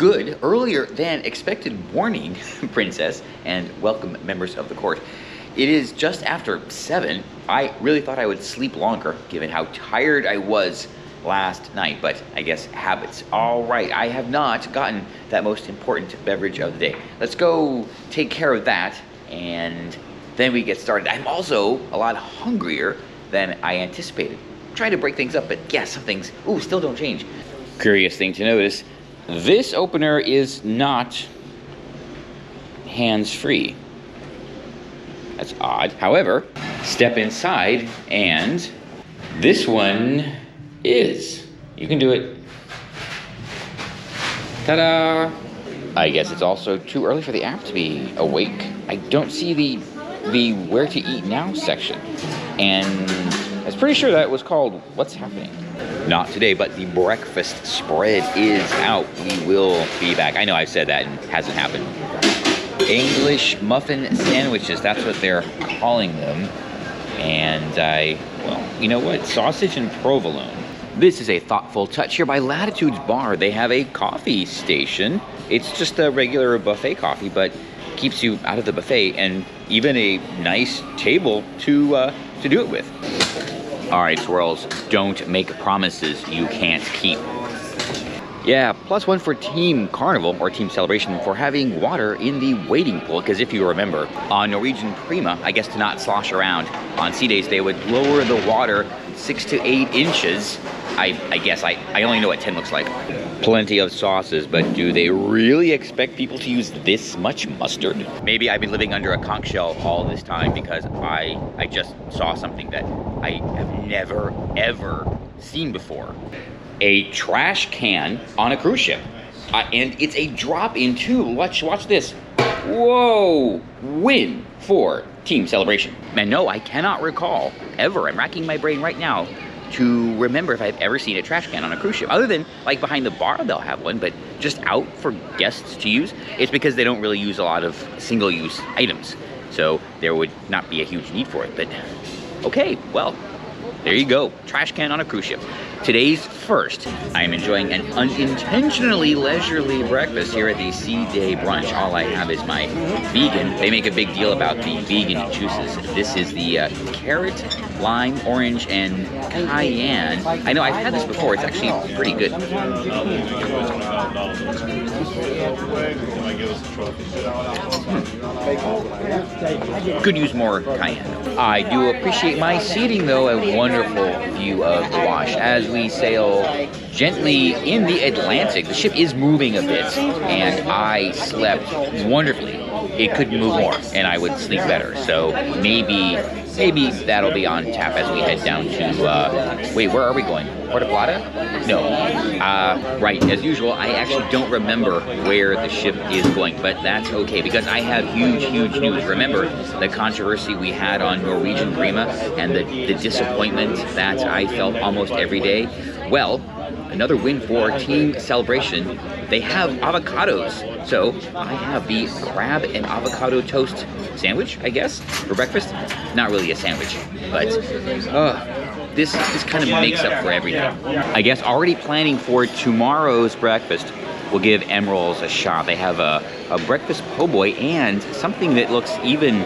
good, earlier than expected morning, Princess, and welcome members of the court. It is just after 7. I really thought I would sleep longer, given how tired I was last night, but I guess habits. All right, I have not gotten that most important beverage of the day. Let's go take care of that, and then we get started. I'm also a lot hungrier than I anticipated. Trying to break things up, but yeah, some things, still don't change. Curious thing to notice, this opener is not hands-free. That's odd. However, step inside and this one is. You can do it. Ta-da! I guess it's also too early for the app to be awake. I don't see the where to eat now section. And I was pretty sure that was called What's Happening. Not today, but the breakfast spread is out. We will be back. I know I've said that and it hasn't happened. English muffin sandwiches, that's what they're calling them. And well, you know what? Sausage and provolone. This is a thoughtful touch here by Latitude's Bar. They have a coffee station. It's just a regular buffet coffee, but keeps you out of the buffet, and even a nice table to do it with. All right, swirls, don't make promises you can't keep. Yeah, +1 for Team Carnival, or Team Celebration, for having water in the wading pool, because if you remember, on Norwegian Prima, I guess to not slosh around, on sea days they would lower the water 6 to 8 inches. I guess I only know what 10 looks like. Plenty of sauces, but do they really expect people to use this much mustard? Maybe I've been living under a conch shell all this time because I just saw something that I have never, ever seen before. A trash can on a cruise ship. And it's a drop-in too. Watch this. Whoa! Win for Team Celebration. And no, I cannot recall ever, I'm racking my brain right now, to remember if I've ever seen a trash can on a cruise ship. Other than, like, behind the bar, they'll have one, but just out for guests to use. It's because they don't really use a lot of single-use items. So there would not be a huge need for it, but okay, well, there you go. Trash can on a cruise ship. Today's first, I am enjoying an unintentionally leisurely breakfast here at the Sea Day Brunch. All I have is my vegan. They make a big deal about the vegan juices. This is the carrot, lime, orange, and cayenne. I know I've had this before. It's actually pretty good. Could use more cayenne. I do appreciate my seating, though. A wonderful view of the wash as we sail gently in the Atlantic. The ship is moving a bit, and I slept wonderfully. It could move more, and I would sleep better. So maybe that'll be on tap as we head down to, wait, where are we going? Puerto Plata? No. Right, as usual, I actually don't remember where the ship is going, but that's okay, because I have huge news. Remember the controversy we had on Norwegian Prima and the disappointment that I felt almost every day? Well, another win for Team Celebration. They have avocados. So I have the crab and avocado toast sandwich, I guess, for breakfast. Not really a sandwich, but this kind of makes up for everything. I guess already planning for tomorrow's breakfast. We'll give Emeralds a shot. They have a breakfast po' boy and something that looks even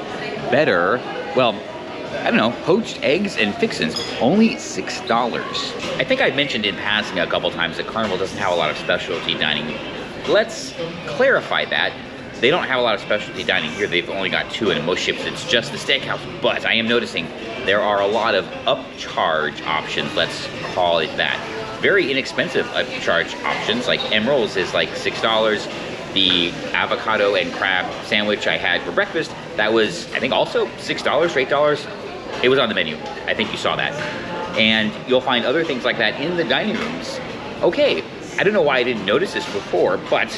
better. Well, I don't know, poached eggs and fixins, only $6. I think I've mentioned in passing a couple times that Carnival doesn't have a lot of specialty dining. Let's clarify that. They don't have a lot of specialty dining here. They've only got 2, and in most ships it's just the steakhouse. But I am noticing there are a lot of upcharge options, let's call it that. Very inexpensive upcharge options, like Emeralds is like $6. The avocado and crab sandwich I had for breakfast, that was, I think, also $6 or $8. It was on the menu. I think you saw that. And you'll find other things like that in the dining rooms. Okay, I don't know why I didn't notice this before, but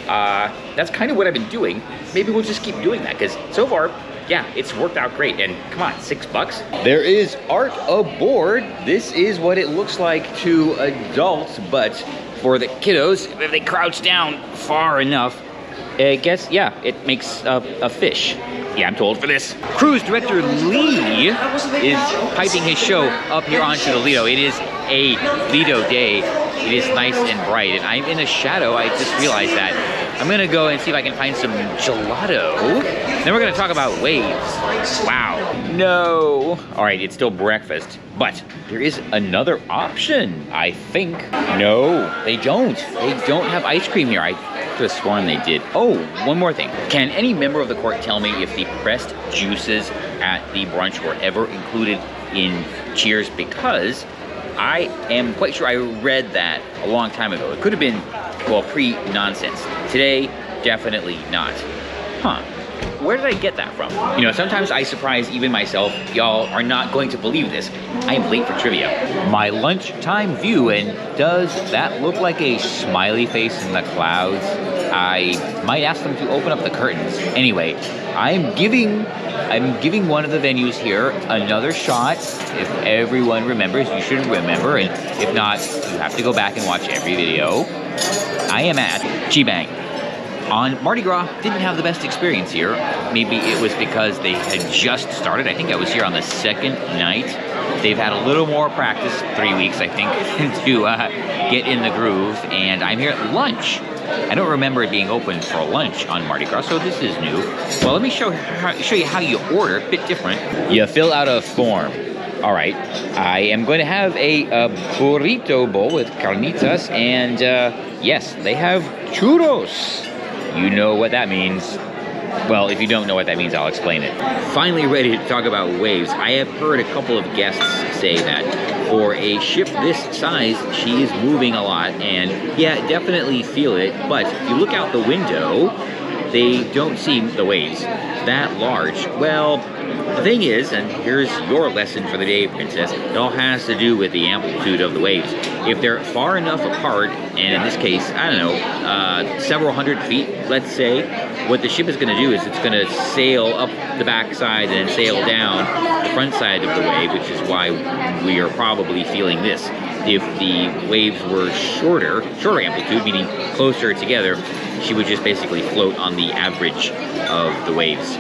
that's kind of what I've been doing. Maybe we'll just keep doing that, because so far, yeah, it's worked out great. And come on, $6. There is art aboard. This is what it looks like to adults, but for the kiddos, if they crouch down far enough, I guess, yeah, it makes a fish. Yeah, I'm too old for this. Cruise director Lee is piping his show up here onto the Lido. It is a Lido day. it is nice and bright, and I'm in a shadow. I just realized that. I'm gonna go and see if I can find some gelato. Then we're gonna talk about waves. Wow. No. All right, it's still breakfast, but there is another option, I think. No, they don't. They don't have ice cream here. I could have sworn they did. Oh, one more thing. Can any member of the court tell me if the pressed juices at the brunch were ever included in Cheers? Because I am quite sure I read that a long time ago. It could have been, well, pre-nonsense. Today, definitely not. Huh. Where did I get that from? You know, sometimes I surprise even myself. Y'all are not going to believe this. I am late for trivia. My lunchtime view, and does that look like a smiley face in the clouds? I might ask them to open up the curtains. Anyway, I'm giving one of the venues here another shot. If everyone remembers, you should remember, and if not, you have to go back and watch every video. I am at Chibang. On Mardi Gras, didn't have the best experience here. Maybe it was because they had just started. I think I was here on the second night. They've had a little more practice, 3 weeks, I think, to get in the groove. And I'm here at lunch. I don't remember it being open for lunch on Mardi Gras, so this is new. Well, let me show you how you order, a bit different. You fill out a form. All right, I am going to have a burrito bowl with carnitas, and yes, they have churros. You know what that means. Well, if you don't know what that means, I'll explain it. Finally ready to talk about waves. I have heard a couple of guests say that for a ship this size, she is moving a lot, and yeah, definitely feel it, but if you look out the window, they don't seem the waves that large. Well, the thing is, and here's your lesson for the day, Princess, it all has to do with the amplitude of the waves. If they're far enough apart, and in this case, I don't know, several hundred feet, let's say, what the ship is going to do is it's going to sail up the backside and sail down the front side of the wave, which is why we are probably feeling this. If the waves were shorter amplitude, meaning closer together, she would just basically float on the average of the waves.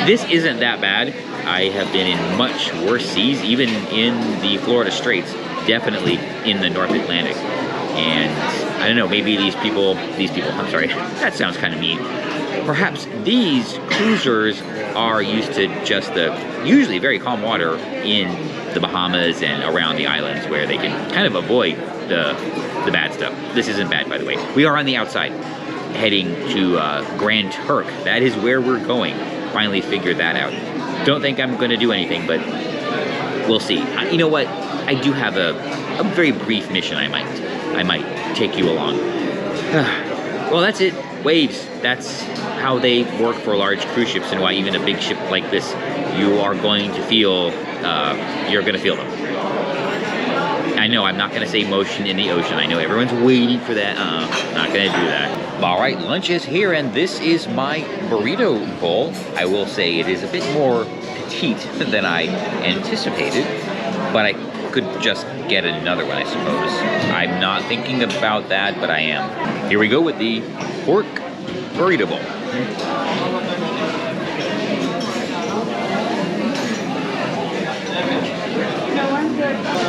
This isn't that bad. I have been in much worse seas, even in the Florida Straits, definitely in the North Atlantic. And I don't know, maybe these people, I'm sorry, that sounds kind of mean. Perhaps these cruisers are used to just the usually very calm water in the Bahamas and around the islands where they can kind of avoid the bad stuff. This isn't bad, by the way. We are on the outside, heading to Grand Turk. That is where we're going. Finally figured that out. Don't think I'm going to do anything, but we'll see. You know what? I do have a very brief mission. I might take you along. Well, that's it. Waves. That's how they work for large cruise ships, and why even a big ship like this, you are going to feel. You're going to feel them. I know I'm not going to say motion in the ocean. I know everyone's waiting for that. Not going to do that. All right, lunch is here, and this is my burrito bowl. I will say it is a bit more petite than I anticipated, but I could just get another one, I suppose. I'm not thinking about that, but I am. Here we go with the pork burrito bowl.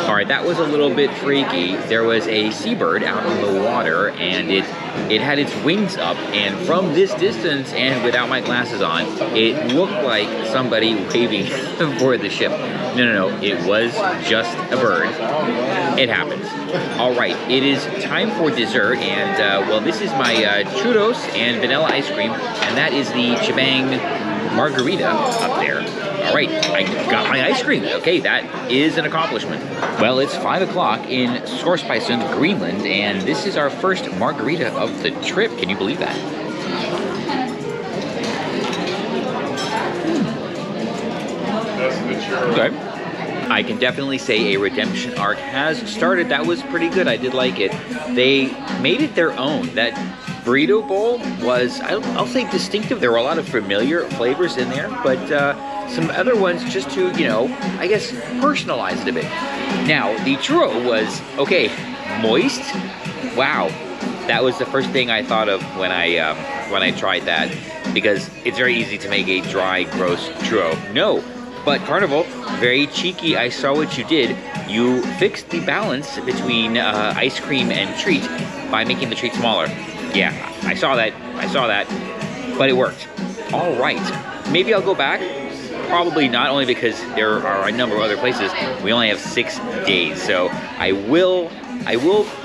All right, that was a little bit freaky. There was a seabird out on the water, and it had its wings up, and from this distance and without my glasses on, it looked like somebody waving for the ship. No, it was just a bird. It happens. All right, it is time for dessert, and well, this is my churros and vanilla ice cream, and that is the Chibang margarita up there. All right, I got my ice cream. Okay, that is an accomplishment. Well, it's 5 o'clock in Scoresbysund, Greenland, and this is our first margarita of the trip. Can you believe that? Okay. I can definitely say a redemption arc has started. That was pretty good. I did like it. They made it their own. That burrito bowl was, I'll say, distinctive. There were a lot of familiar flavors in there, but some other ones just to, you know, I guess personalize it a bit. Now, the churro was, okay, moist. Wow. That was the first thing I thought of when I tried that, because it's very easy to make a dry, gross churro. No. But Carnival, very cheeky, I saw what you did. You fixed the balance between ice cream and treat by making the treat smaller. Yeah, I saw that, but it worked. All right, maybe I'll go back. Probably not, only because there are a number of other places. We only have 6 days, so I will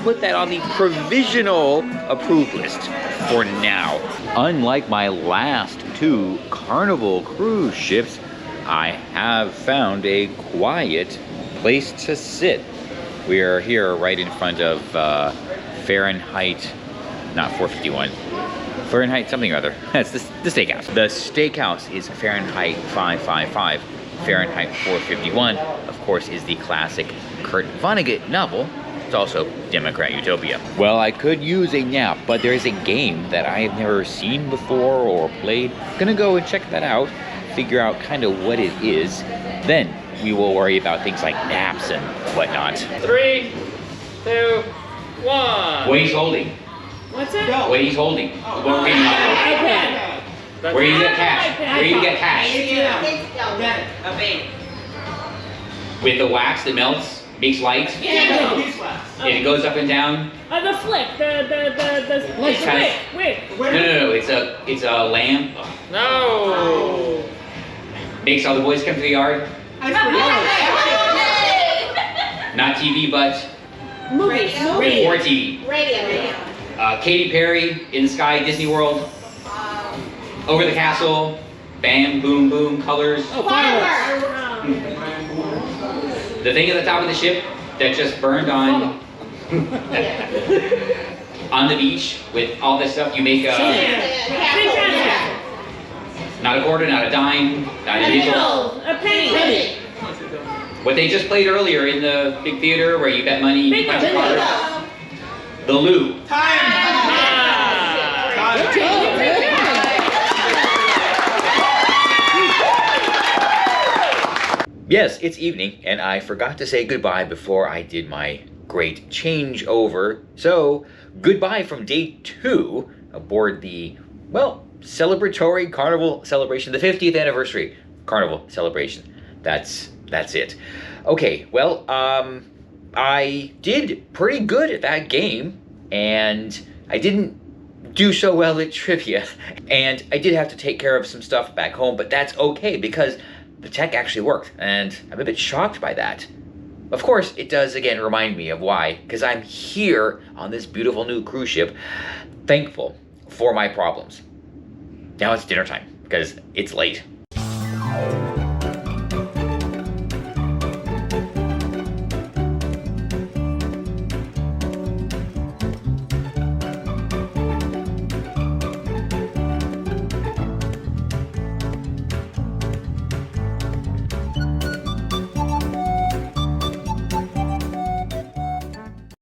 put that on the provisional approved list for now. Unlike my last 2 Carnival cruise ships, I have found a quiet place to sit. We are here right in front of Fahrenheit, not 451. Fahrenheit something or other. That's the steakhouse. The steakhouse is Fahrenheit 555. Fahrenheit 451, of course, is the classic Kurt Vonnegut novel. It's also Democrat Utopia. Well, I could use a nap, but there is a game that I have never seen before or played. Gonna go and check that out, figure out kind of what it is. Then we will worry about things like naps and whatnot. 3, 2, 1. What he's holding. What's it? What he's holding. iPad. Where you get cash? Where you get cash? A bank. With the wax that melts, makes light. Yeah. And it goes up and down. The flick, the wick. No. It's a lamp. No. Makes all the boys come to the yard. Not TV, but Movie. or TV. Radio. Katy Perry, In the Sky, Disney World. Over the Castle. Bam, boom, boom, colors. Oh, fireworks. The thing at the top of the ship that just burned on on the beach with all this stuff. You make not a quarter, not a dime, not a nickel. A penny. What they just played earlier in the big theater where you bet money, you punch a card. The loo. Yes, it's evening, and I forgot to say goodbye before I did my great changeover. So, goodbye from day 2 aboard the, well, celebratory Carnival celebration, the 50th anniversary Carnival celebration. That's it. Okay, well, I did pretty good at that game, and I didn't do so well at trivia, and I did have to take care of some stuff back home, but that's okay because the tech actually worked, and I'm a bit shocked by that. Of course, it does again remind me of why, because I'm here on this beautiful new cruise ship, thankful for my problems. Now it's dinner time, because it's late.